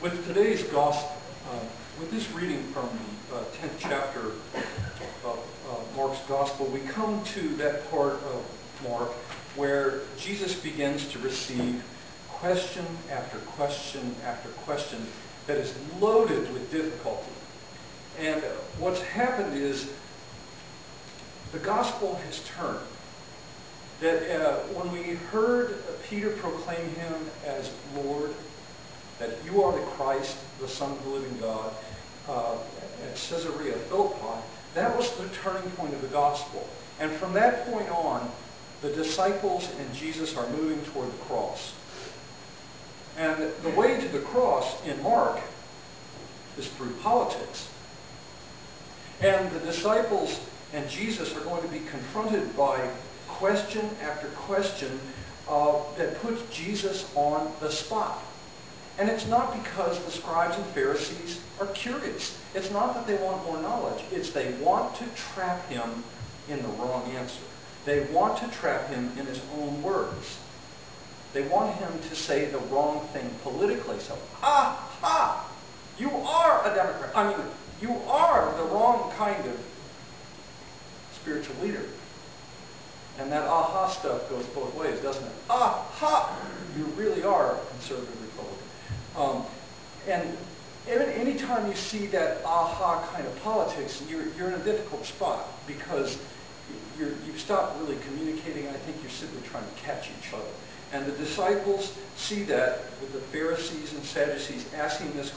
With today's gospel, with this reading from the 10th chapter of Mark's gospel, we come to that part of Mark where Jesus begins to receive question after question after question that is loaded with difficulty. And what's happened is the gospel has turned. That when we heard Peter proclaim him as Lord, that you are the Christ, the Son of the living God, at Caesarea Philippi, that was the turning point of the gospel. And from that point on, the disciples and Jesus are moving toward the cross. And the way to the cross in Mark is through politics. And the disciples and Jesus are going to be confronted by question after question that puts Jesus on the spot. And it's not because the scribes and Pharisees are curious. It's not that they want more knowledge. It's they want to trap him in the wrong answer. They want to trap him in his own words. They want him to say the wrong thing politically. So, you are a Democrat. I mean, you are the wrong kind of spiritual leader. And that aha stuff goes both ways, doesn't it? Aha! You really are a conservative Republican. And any time you see that aha kind of politics, you're in a difficult spot because you've stopped really communicating. I think you're simply trying to catch each other. And the disciples see that with the Pharisees and Sadducees asking these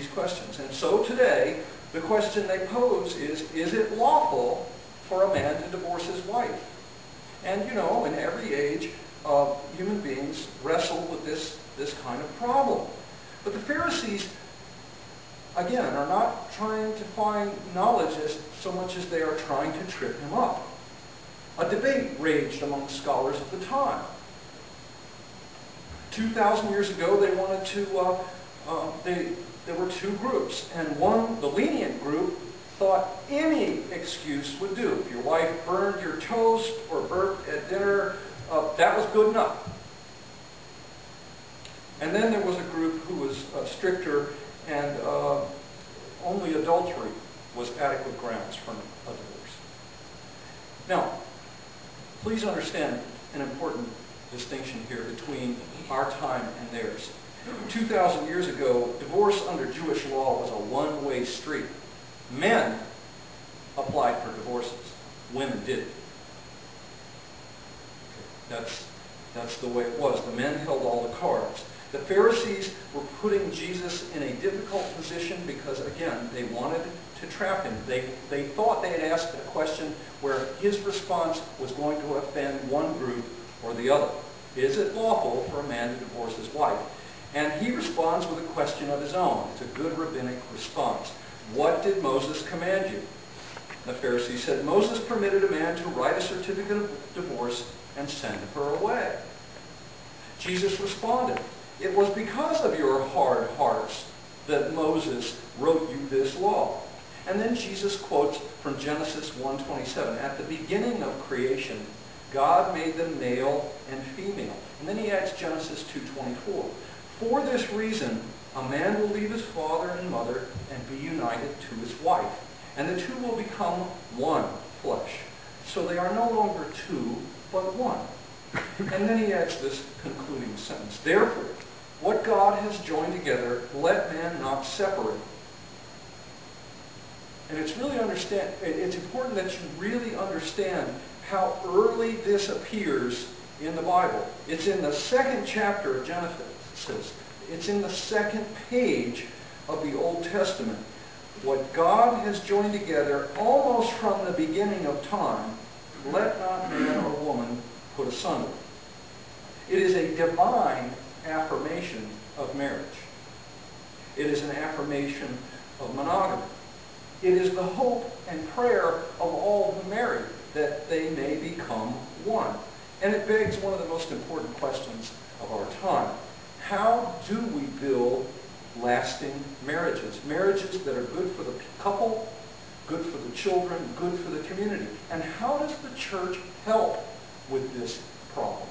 questions. And so today, the question they pose is it lawful for a man to divorce his wife? And you know, in every age, human beings wrestle with this kind of problem. But the Pharisees, again, are not trying to find knowledge so much as they are trying to trip him up. A debate raged among scholars of the time. 2,000 years ago, they wanted to, there were two groups. And one, the lenient group, thought any excuse would do. If your wife burned your toast or burped at dinner, that was good enough. And then there was a group who was stricter, and only adultery was adequate grounds for a divorce. Now, please understand an important distinction here between our time and theirs. 2,000 years ago, divorce under Jewish law was a one-way street. Men applied for divorces. Women didn't. That's the way it was. The men held all the cards. The Pharisees were putting Jesus in a difficult position because, again, they wanted to trap him. They thought they had asked a question where his response was going to offend one group or the other. Is it lawful for a man to divorce his wife? And he responds with a question of his own. It's a good rabbinic response. What did Moses command you? The Pharisees said, Moses permitted a man to write a certificate of divorce and send her away. Jesus responded, it was because of your hard hearts that Moses wrote you this law. And then Jesus quotes from Genesis 1:27. At the beginning of creation, God made them male and female. And then he adds Genesis 2:24. For this reason, a man will leave his father and mother and be united to his wife. And the two will become one flesh. So they are no longer two, but one. And then he adds this concluding sentence. Therefore, what God has joined together, let man not separate. And it's important that you really understand how early this appears in the Bible. It's in the second chapter of Genesis. It's in the second page of the Old Testament. What God has joined together almost from the beginning of time, let not man or woman put asunder. It is a divine affirmation of marriage. It is an affirmation of monogamy. It is the hope and prayer of all who marry, that they may become one. And it begs one of the most important questions of our time. How do we build lasting marriages? Marriages that are good for the couple, good for the children, good for the community. And how does the church help with this problem?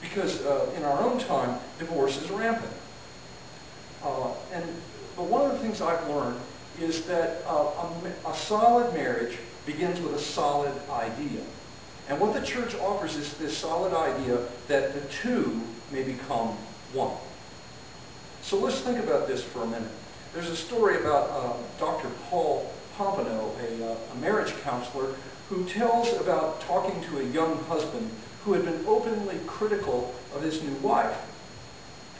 Because in our own time, divorce is rampant. But one of the things I've learned is that a solid marriage begins with a solid idea. And what the church offers is this solid idea that the two may become one. So let's think about this for a minute. There's a story about Dr. Paul Pompano, a marriage counselor, who tells about talking to a young husband who had been openly critical of his new wife.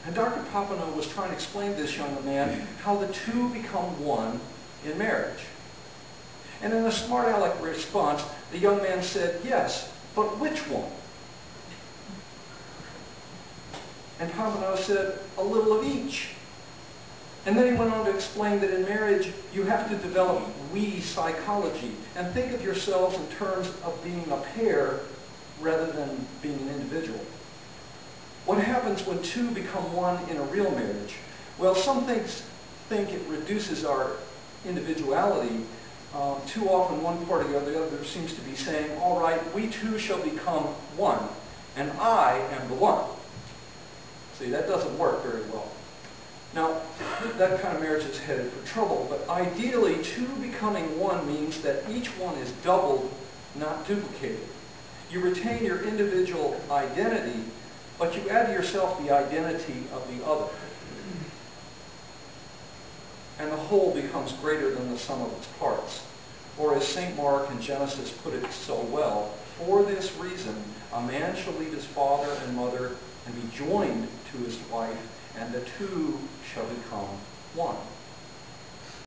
And Dr. Pompano was trying to explain to this young man how the two become one in marriage. And in a smart aleck response, the young man said, "Yes, but which one?" And Pompano said, "A little of each." And then he went on to explain that in marriage, you have to develop we psychology and think of yourselves in terms of being a pair rather than being an individual. What happens when two become one in a real marriage? Well, some think it reduces our individuality. Too often one party or the other seems to be saying, "All right, we two shall become one, and I am the one." See, that doesn't work very well. Now, that kind of marriage is headed for trouble, but ideally, two becoming one means that each one is doubled, not duplicated. You retain your individual identity, but you add to yourself the identity of the other. And the whole becomes greater than the sum of its parts. Or as St. Mark in Genesis put it so well, "For this reason, a man shall leave his father and mother and be joined to his wife, and the two shall become one."